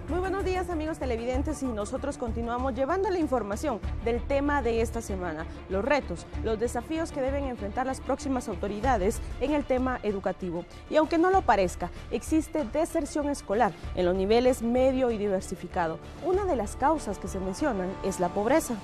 Muy buenos días, amigos televidentes, y nosotros continuamos llevando la información del tema de esta semana, los retos, los desafíos que deben enfrentar las próximas autoridades en el tema educativo. Y aunque no lo parezca, existe deserción escolar en los niveles medio y diversificado. Una de las causas que se mencionan es la pobreza.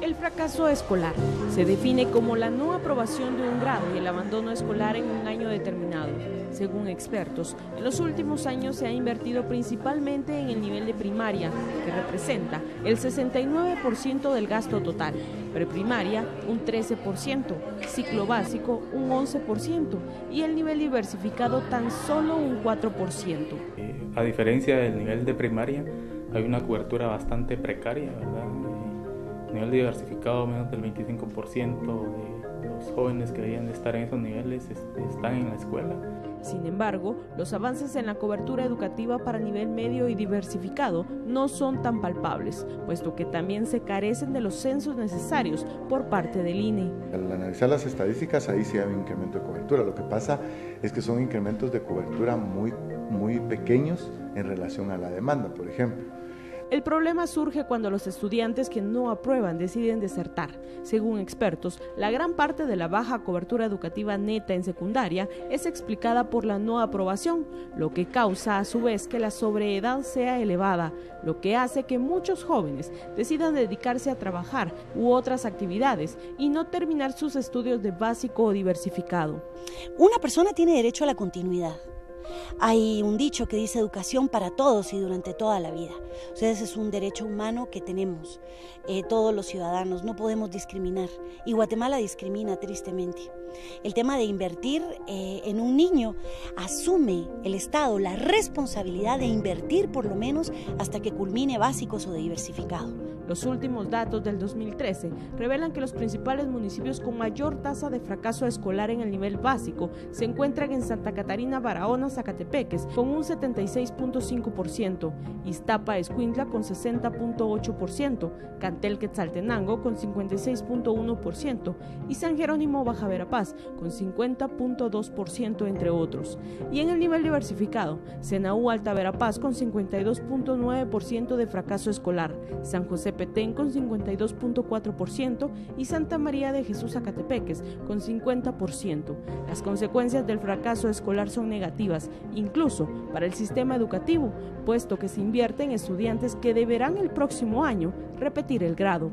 El fracaso escolar se define como la no aprobación de un grado y el abandono escolar en un año determinado. Según expertos, en los últimos años se ha invertido principalmente en el nivel de primaria, que representa el 69% del gasto total, preprimaria un 13%, ciclo básico un 11% y el nivel diversificado tan solo un 4%. A diferencia del nivel de primaria, hay una cobertura bastante precaria, ¿verdad? Nivel diversificado, menos del 25% de los jóvenes que deberían de estar en esos niveles están en la escuela. Sin embargo, los avances en la cobertura educativa para nivel medio y diversificado no son tan palpables, puesto que también se carecen de los censos necesarios por parte del INE. Al analizar las estadísticas, ahí sí hay un incremento de cobertura. Lo que pasa es que son incrementos de cobertura muy pequeños en relación a la demanda, por ejemplo. El problema surge cuando los estudiantes que no aprueban deciden desertar. Según expertos, la gran parte de la baja cobertura educativa neta en secundaria es explicada por la no aprobación, lo que causa a su vez que la sobreedad sea elevada, lo que hace que muchos jóvenes decidan dedicarse a trabajar u otras actividades y no terminar sus estudios de básico o diversificado. Una persona tiene derecho a la continuidad. Hay un dicho que dice educación para todos y durante toda la vida. O sea, ese es un derecho humano que tenemos todos los ciudadanos, no podemos discriminar. Y Guatemala discrimina tristemente. El tema de invertir en un niño, asume el Estado la responsabilidad de invertir por lo menos hasta que culmine básicos o de diversificado. Los últimos datos del 2013 revelan que los principales municipios con mayor tasa de fracaso escolar en el nivel básico se encuentran en Santa Catarina, Barahona, Zacatepeques con un 76.5%, Iztapa, Escuintla con 60.8%, Cantel, Quetzaltenango con 56.1% y San Jerónimo, Baja Verapaz con 50.2%, entre otros. Y en el nivel diversificado, Senaú, Alta Verapaz con 52.9% de fracaso escolar, San José Petén con 52.4% y Santa María de Jesús, Zacatepeques con 50%. Las consecuencias del fracaso escolar son negativas, incluso para el sistema educativo, puesto que se invierte en estudiantes que deberán el próximo año repetir el grado.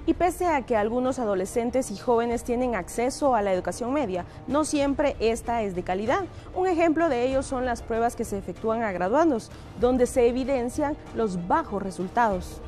Y pese a que algunos adolescentes y jóvenes tienen acceso a la educación media, no siempre esta es de calidad. Un ejemplo de ello son las pruebas que se efectúan a graduandos, donde se evidencian los bajos resultados.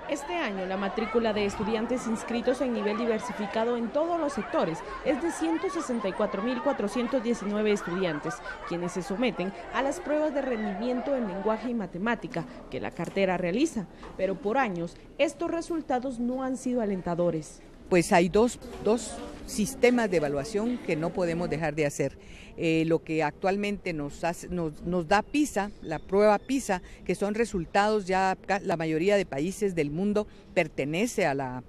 Este año, la matrícula de estudiantes inscritos en nivel diversificado en todos los sectores es de 164.419 estudiantes, quienes se someten a las pruebas de rendimiento en lenguaje y matemática que la cartera realiza, pero por años estos resultados no han sido alentadores. Pues hay dos sistemas de evaluación que no podemos dejar de hacer. Lo que actualmente nos da PISA, la prueba PISA, que son resultados, ya la mayoría de países del mundo pertenece a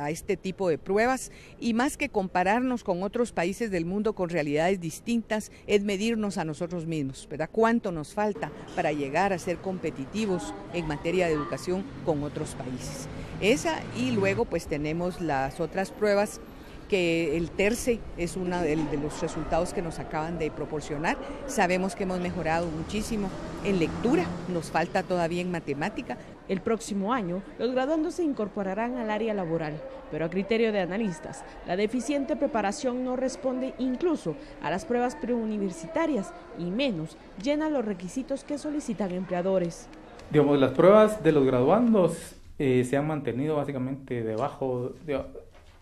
este tipo de pruebas, y más que compararnos con otros países del mundo con realidades distintas, es medirnos a nosotros mismos, ¿verdad? ¿Cuánto nos falta para llegar a ser competitivos en materia de educación con otros países? Esa, y luego pues tenemos las otras pruebas, que el TERCE es uno de los resultados que nos acaban de proporcionar. Sabemos que hemos mejorado muchísimo en lectura, nos falta todavía en matemática. El próximo año, los graduandos se incorporarán al área laboral, pero a criterio de analistas, la deficiente preparación no responde incluso a las pruebas preuniversitarias y menos llena los requisitos que solicitan empleadores. Digamos, las pruebas de los graduandos se han mantenido básicamente debajo.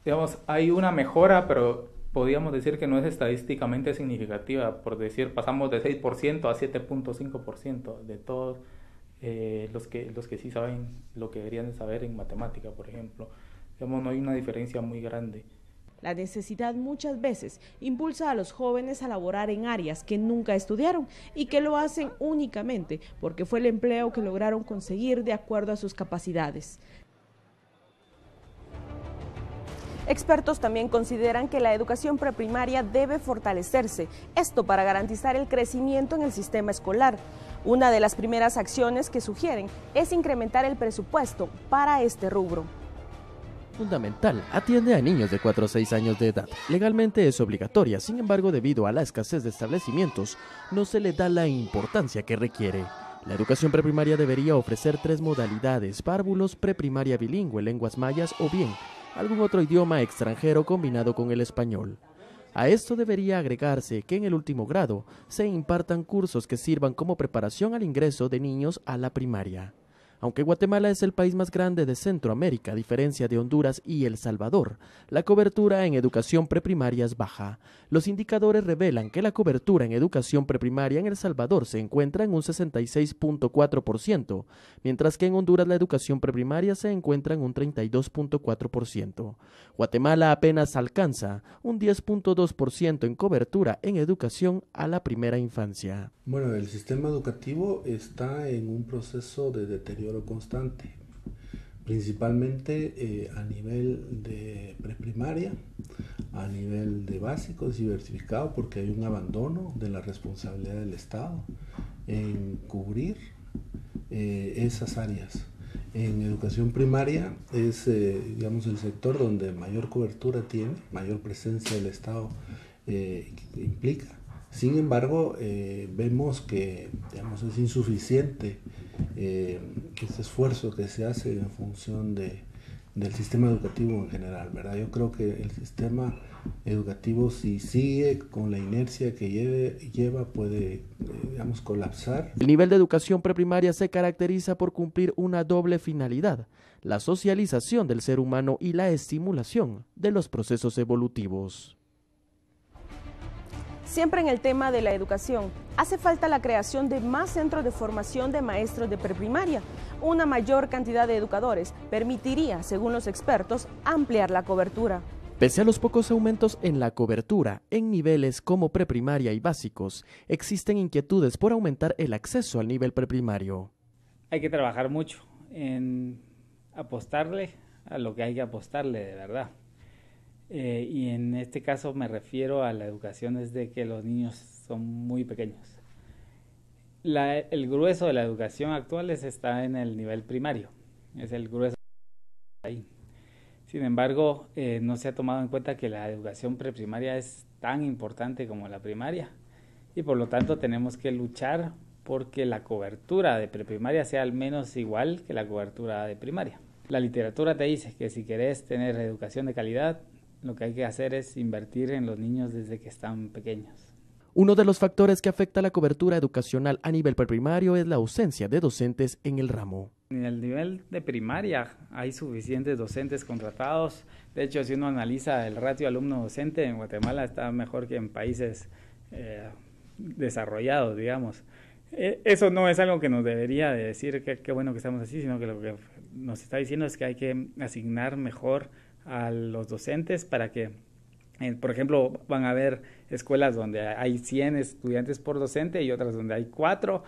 Digamos, hay una mejora, pero podríamos decir que no es estadísticamente significativa. Por decir, pasamos de 6% a 7.5% de todos los que sí saben lo que deberían de saber en matemática, por ejemplo. Digamos, no hay una diferencia muy grande. La necesidad muchas veces impulsa a los jóvenes a laborar en áreas que nunca estudiaron y que lo hacen únicamente porque fue el empleo que lograron conseguir de acuerdo a sus capacidades. Expertos también consideran que la educación preprimaria debe fortalecerse, esto para garantizar el crecimiento en el sistema escolar. Una de las primeras acciones que sugieren es incrementar el presupuesto para este rubro. Fundamental, atiende a niños de 4 a 6 años de edad. Legalmente es obligatoria, sin embargo, debido a la escasez de establecimientos, no se le da la importancia que requiere. La educación preprimaria debería ofrecer 3 modalidades: párvulos, preprimaria bilingüe, lenguas mayas o bien algún otro idioma extranjero combinado con el español. A esto debería agregarse que en el último grado se impartan cursos que sirvan como preparación al ingreso de niños a la primaria. Aunque Guatemala es el país más grande de Centroamérica, a diferencia de Honduras y El Salvador, la cobertura en educación preprimaria es baja. Los indicadores revelan que la cobertura en educación preprimaria en El Salvador se encuentra en un 66.4%, mientras que en Honduras la educación preprimaria se encuentra en un 32.4%. Guatemala apenas alcanza un 10.2% en cobertura en educación a la primera infancia. Bueno, el sistema educativo está en un proceso de deterioro constante, principalmente a nivel de preprimaria, a nivel de básicos y diversificado, porque hay un abandono de la responsabilidad del Estado en cubrir esas áreas. En educación primaria es, digamos, el sector donde mayor cobertura tiene, mayor presencia del Estado implica. Sin embargo, vemos que, digamos, es insuficiente este esfuerzo que se hace en función del sistema educativo en general, ¿verdad? Yo creo que el sistema educativo, si sigue con la inercia que lleva puede, digamos, colapsar. El nivel de educación preprimaria se caracteriza por cumplir una doble finalidad: la socialización del ser humano y la estimulación de los procesos evolutivos. Siempre en el tema de la educación, hace falta la creación de más centros de formación de maestros de preprimaria. Una mayor cantidad de educadores permitiría, según los expertos, ampliar la cobertura. Pese a los pocos aumentos en la cobertura en niveles como preprimaria y básicos, existen inquietudes por aumentar el acceso al nivel preprimario. Hay que trabajar mucho en apostarle a lo que hay que apostarle de verdad. Y en este caso me refiero a la educación desde que los niños son muy pequeños. El grueso de la educación actual está en el nivel primario, es el grueso ahí. Sin embargo, no se ha tomado en cuenta que la educación preprimaria es tan importante como la primaria y por lo tanto tenemos que luchar porque la cobertura de preprimaria sea al menos igual que la cobertura de primaria. La literatura te dice que si querés tener educación de calidad, lo que hay que hacer es invertir en los niños desde que están pequeños. Uno de los factores que afecta a la cobertura educacional a nivel preprimario es la ausencia de docentes en el ramo. En el nivel de primaria hay suficientes docentes contratados. De hecho, si uno analiza el ratio alumno-docente en Guatemala está mejor que en países desarrollados, digamos. Eso no es algo que nos debería de decir que qué bueno que estamos así, sino que lo que nos está diciendo es que hay que asignar mejor a los docentes para que, por ejemplo, van a haber escuelas donde hay 100 estudiantes por docente y otras donde hay 4,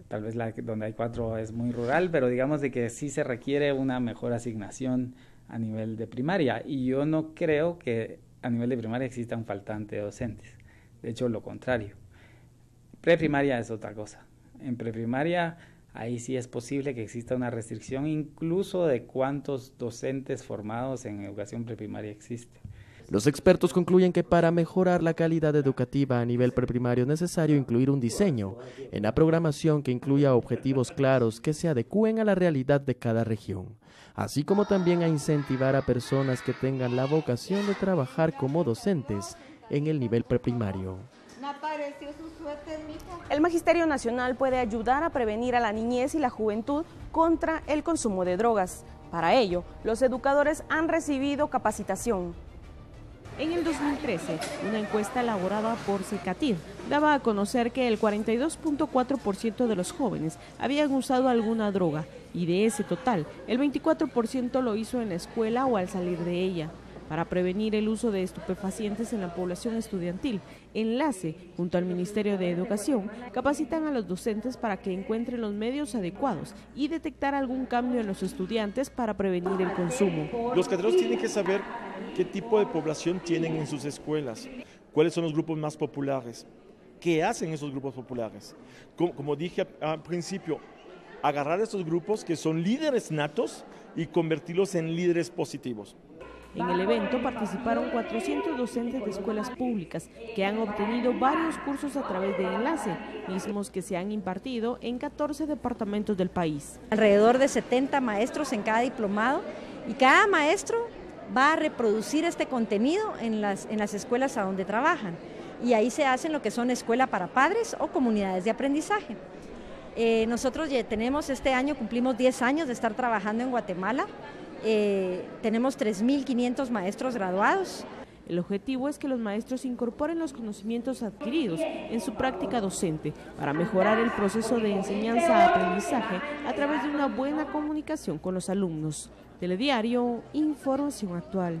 tal vez donde hay 4 es muy rural, pero digamos de que sí se requiere una mejor asignación a nivel de primaria y yo no creo que a nivel de primaria exista un faltante de docentes, de hecho lo contrario. Preprimaria es otra cosa, en preprimaria ahí sí es posible que exista una restricción incluso de cuántos docentes formados en educación preprimaria existe. Los expertos concluyen que para mejorar la calidad educativa a nivel preprimario es necesario incluir un diseño en la programación que incluya objetivos claros que se adecúen a la realidad de cada región, así como también a incentivar a personas que tengan la vocación de trabajar como docentes en el nivel preprimario. El Magisterio Nacional puede ayudar a prevenir a la niñez y la juventud contra el consumo de drogas. Para ello, los educadores han recibido capacitación. En el 2013, una encuesta elaborada por Secatir daba a conocer que el 42.4% de los jóvenes habían usado alguna droga y de ese total, el 24% lo hizo en la escuela o al salir de ella. para prevenir el uso de estupefacientes en la población estudiantil. Enlace, junto al Ministerio de Educación, capacitan a los docentes para que encuentren los medios adecuados y detectar algún cambio en los estudiantes para prevenir el consumo. Los cateros tienen que saber qué tipo de población tienen en sus escuelas, cuáles son los grupos más populares, qué hacen esos grupos populares. Como dije al principio, agarrar a estos grupos que son líderes natos y convertirlos en líderes positivos. En el evento participaron 400 docentes de escuelas públicas que han obtenido varios cursos a través de Enlace, mismos que se han impartido en 14 departamentos del país. Alrededor de 70 maestros en cada diplomado, y cada maestro va a reproducir este contenido en las escuelas a donde trabajan, y ahí se hacen lo que son escuela para padres o comunidades de aprendizaje. Nosotros ya tenemos este año, cumplimos 10 años de estar trabajando en Guatemala. Tenemos 3.500 maestros graduados. El objetivo es que los maestros incorporen los conocimientos adquiridos en su práctica docente para mejorar el proceso de enseñanza-aprendizaje a través de una buena comunicación con los alumnos. Telediario, información actual.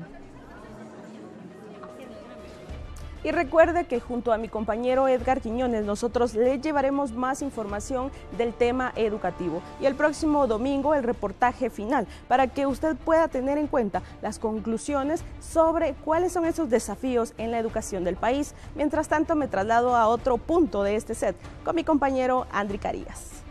Y recuerde que junto a mi compañero Edgar Quiñones nosotros le llevaremos más información del tema educativo. Y el próximo domingo el reportaje final para que usted pueda tener en cuenta las conclusiones sobre cuáles son esos desafíos en la educación del país. Mientras tanto me traslado a otro punto de este set con mi compañero Andri Carías.